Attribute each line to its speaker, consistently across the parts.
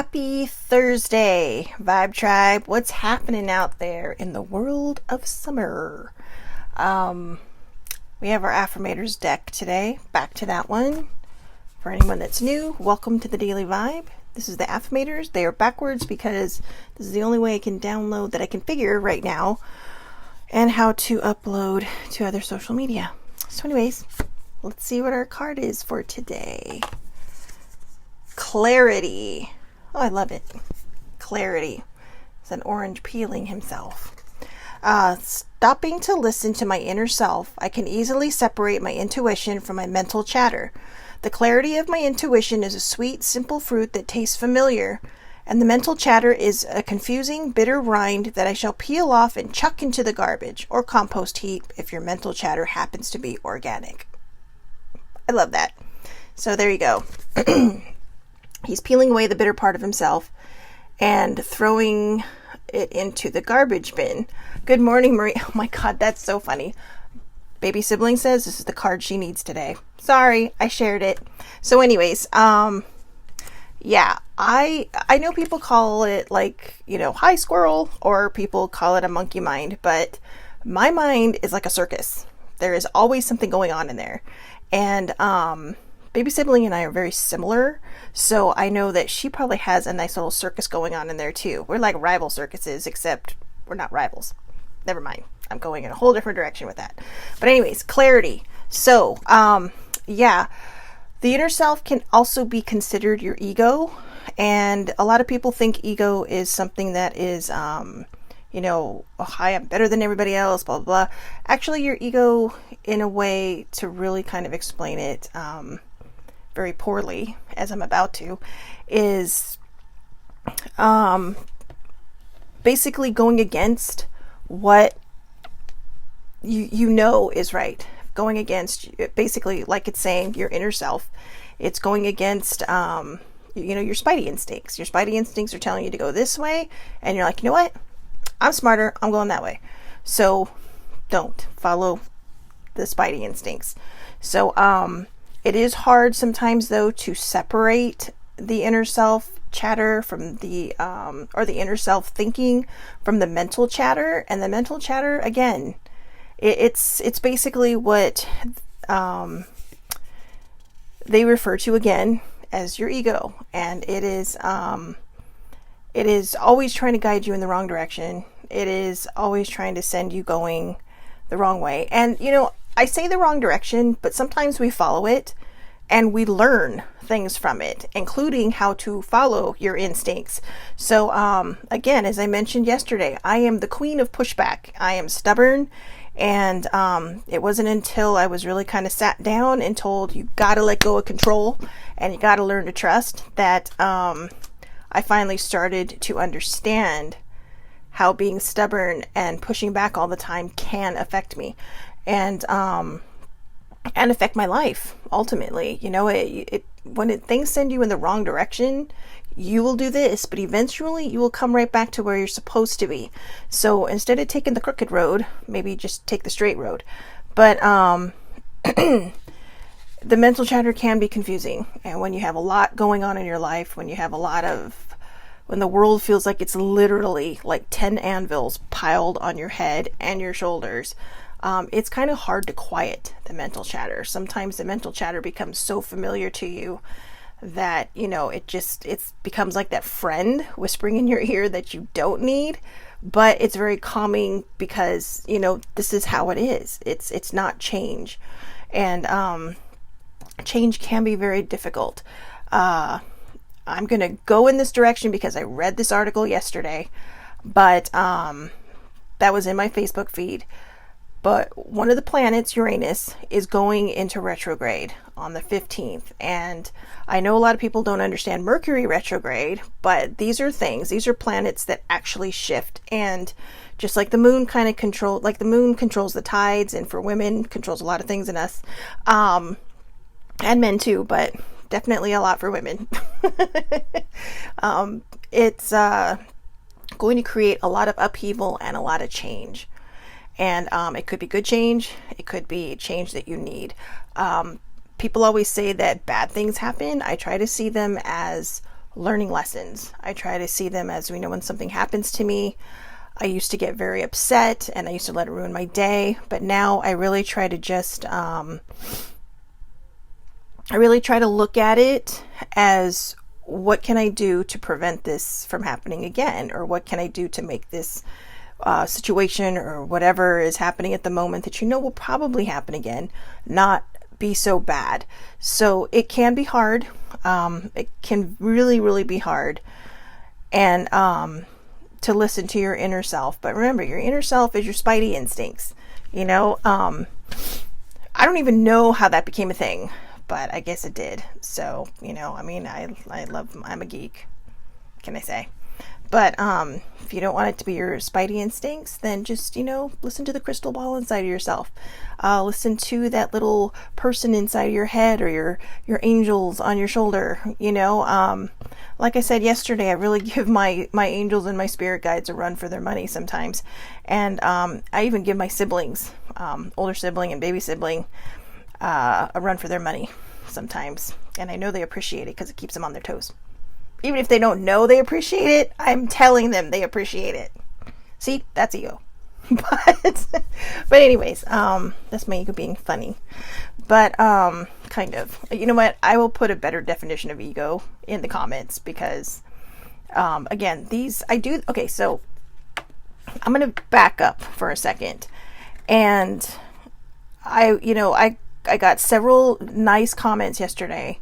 Speaker 1: Happy Thursday, Vibe Tribe. What's happening out there in the world of summer? We have our affirmators deck today. Back to that one. For anyone that's new, welcome to the Daily Vibe. This is the affirmators. They are backwards because this is the only way I can download that I can figure right now and how to upload to other social media. So anyways, let's see what our card is for today. Clarity. Oh, I love it. Clarity. It's an orange peeling himself. Stopping to listen to my inner self, I can easily separate my intuition from my mental chatter. The clarity of my intuition is a sweet, simple fruit that tastes familiar, and the mental chatter is a confusing, bitter rind that I shall peel off and chuck into the garbage or compost heap if your mental chatter happens to be organic. I love that. So there you go. He's peeling away the bitter part of himself and throwing it into the garbage bin. Good morning, Marie. Oh my God, that's so funny. Baby sibling says this is the card she needs today. Sorry, I shared it. So anyways, yeah, I know people call it high squirrel, or people call it a monkey mind, but my mind is like a circus. There is always something going on in there. And, baby sibling and I are very similar, so I know that she probably has a nice little circus going on in there too. We're like rival circuses, except we're not rivals. Never mind. I'm going in a whole different direction with that. But anyways, clarity. So, yeah, the inner self can also be considered your ego, and a lot of people think ego is something that is, oh, hi, I'm better than everybody else, blah, blah, blah. Actually, your ego, in a way, to really kind of explain it, very poorly, as I'm about to, is basically going against what you know is right. Going against, basically, like it's saying, your inner self. It's going against, your spidey instincts. Your spidey instincts are telling you to go this way, and you're like, you know what? I'm smarter. I'm going that way. So don't follow the spidey instincts. So, it is hard sometimes, though, to separate the inner self chatter from the, or the inner self thinking from the mental chatter. And the mental chatter, again, it's basically what they refer to, again, as your ego. And it is always trying to guide you in the wrong direction. It is always trying to send you going the wrong way. And, I say the wrong direction, but sometimes we follow it and we learn things from it, including how to follow your instincts. So, again, as I mentioned yesterday, I am the queen of pushback. I am stubborn, and it wasn't until I was really kind of sat down and told, you got to let go of control and you got to learn to trust, that I finally started to understand how being stubborn and pushing back all the time can affect me. And affect my life, ultimately. When things send you in the wrong direction, you will do this, but eventually you will come right back to where you're supposed to be. So instead of taking the crooked road, maybe just take the straight road. But the mental chatter can be confusing. And when you have a lot going on in your life, when the world feels like it's literally like 10 anvils piled on your head and your shoulders, it's kind of hard to quiet the mental chatter. Sometimes the mental chatter becomes so familiar to you that, it becomes like that friend whispering in your ear that you don't need, but it's very calming because, this is how it is. It's not change. And, change can be very difficult. I'm going to go in this direction because I read this article yesterday, but, that was in my Facebook feed. But one of the planets, Uranus, is going into retrograde on the 15th. And I know a lot of people don't understand Mercury retrograde, but these are planets that actually shift. And just like the moon the moon controls the tides, and for women controls a lot of things in us, and men too, but definitely a lot for women. It's going to create a lot of upheaval and a lot of change. And it could be good change. It could be change that you need. People always say that bad things happen. I try to see them as learning lessons. I try to see them as, when something happens to me, I used to get very upset and I used to let it ruin my day. But now I really try to just, look at it as, what can I do to prevent this from happening again? Or what can I do to make this situation or whatever is happening at the moment that will probably happen again, not be so bad. So it can be hard. It can really, really be hard. And to listen to your inner self. But remember, your inner self is your spidey instincts. I don't even know how that became a thing, but I guess it did. So, I'm a geek. What can I say? But if you don't want it to be your spidey instincts, then just, listen to the crystal ball inside of yourself. Listen to that little person inside of your head, or your angels on your shoulder. Like I said yesterday, I really give my angels and my spirit guides a run for their money sometimes. And I even give my siblings, older sibling and baby sibling, a run for their money sometimes. And I know they appreciate it because it keeps them on their toes. Even if they don't know they appreciate it, I'm telling them they appreciate it. See, that's ego. but anyways, that's my ego being funny. But kind of. You know what? I will put a better definition of ego in the comments because, again, okay, so I'm going to back up for a second. And I got several nice comments yesterday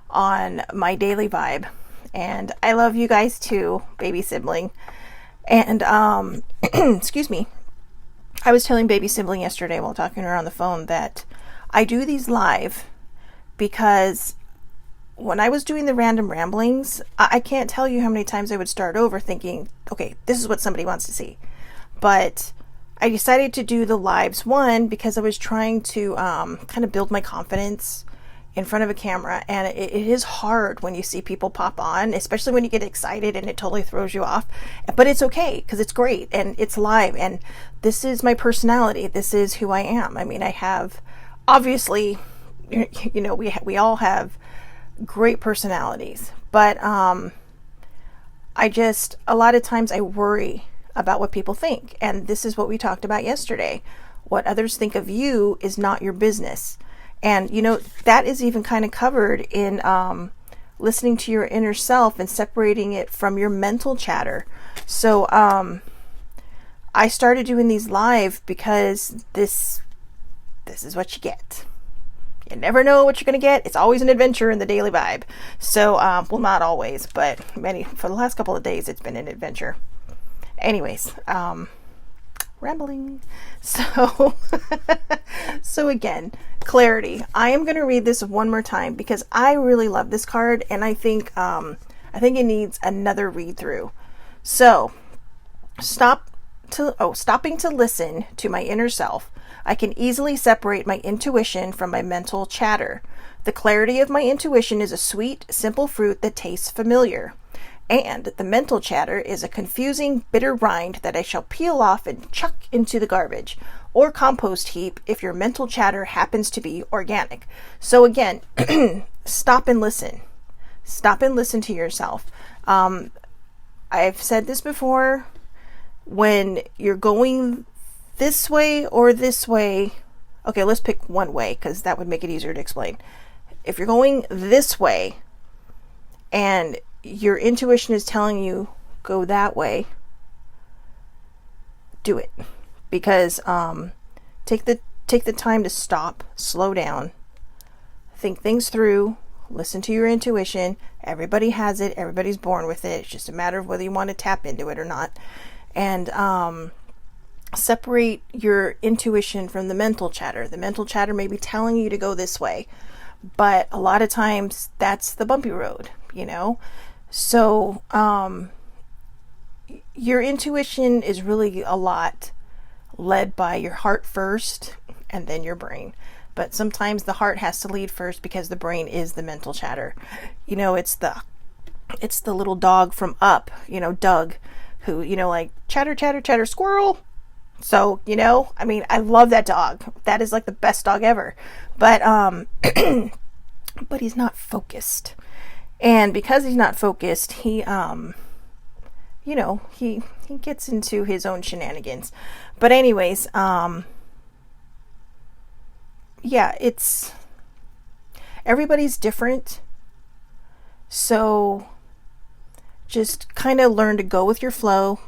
Speaker 1: on my daily vibe. And I love you guys too, baby sibling. And, excuse me. I was telling baby sibling yesterday while talking to her on the phone that I do these live because when I was doing the random ramblings, I can't tell you how many times I would start over thinking, okay, this is what somebody wants to see. But I decided to do the lives, one, because I was trying to kind of build my confidence in front of a camera, and it is hard when you see people pop on, especially when you get excited and it totally throws you off. But it's okay because it's great and it's live, and this is my personality. This is who I am. I mean, I have, obviously, we all have great personalities, but a lot of times I worry about what people think, and this is what we talked about yesterday. What others think of you is not your business. And, that is even kind of covered in listening to your inner self and separating it from your mental chatter. So I started doing these live because this is what you get. You never know what you're going to get. It's always an adventure in the daily vibe. So, well, not always, but for the last couple of days, it's been an adventure. Anyways, rambling. So, so again, clarity. I am going to read this one more time because I really love this card, and I think it needs another read through. So, stopping to listen to my inner self, I can easily separate my intuition from my mental chatter. The clarity of my intuition is a sweet, simple fruit that tastes familiar. And the mental chatter is a confusing, bitter rind that I shall peel off and chuck into the garbage or compost heap if your mental chatter happens to be organic. So again, stop and listen. Stop and listen to yourself. I've said this before. When you're going this way or this way, okay, let's pick one way because that would make it easier to explain. If you're going this way and your intuition is telling you go that way, do it. Because take the time to stop, slow down, think things through, listen to your intuition. Everybody has it. Everybody's born with it. It's just a matter of whether you want to tap into it or not. And separate your intuition from the mental chatter. The mental chatter may be telling you to go this way, but a lot of times that's the bumpy road, So, your intuition is really a lot led by your heart first and then your brain. But sometimes the heart has to lead first because the brain is the mental chatter. It's the little dog from Up, Doug, who, like chatter, chatter, chatter, squirrel. So, I love that dog. That is like the best dog ever. But, but he's not focused. And because he's not focused, he he gets into his own shenanigans. But anyways, it's everybody's different. So just kind of learn to go with your flow,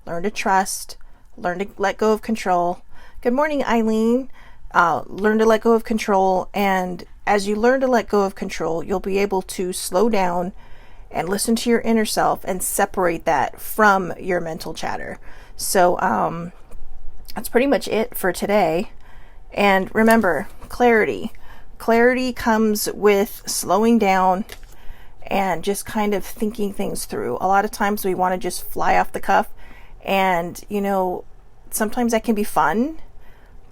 Speaker 1: learn to trust, learn to let go of control. Good morning, Eileen. Learn to let go of control, and as you learn to let go of control, you'll be able to slow down and listen to your inner self and separate that from your mental chatter. So that's pretty much it for today. And remember, clarity. Clarity comes with slowing down and just kind of thinking things through. A lot of times we want to just fly off the cuff, and sometimes that can be fun.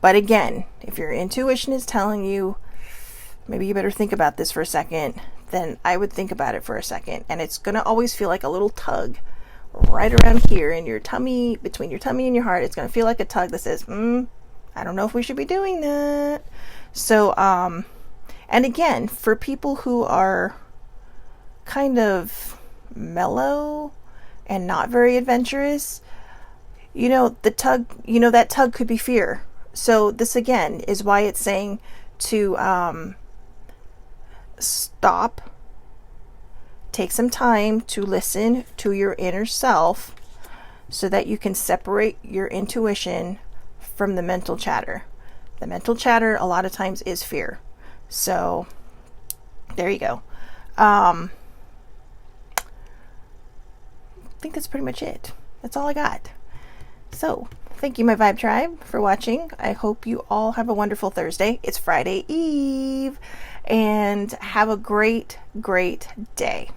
Speaker 1: But again, if your intuition is telling you, maybe you better think about this for a second, then I would think about it for a second. And it's going to always feel like a little tug right around here in your tummy, between your tummy and your heart. It's going to feel like a tug that says, I don't know if we should be doing that. So, and again, for people who are kind of mellow and not very adventurous, the tug, that tug could be fear. So this again is why it's saying to stop, take some time to listen to your inner self so that you can separate your intuition from the mental chatter. The mental chatter a lot of times is fear. So there you go. I think that's pretty much it. That's all I got. So thank you, my Vibe Tribe, for watching. I hope you all have a wonderful Thursday. It's Friday Eve, and have a great, great day.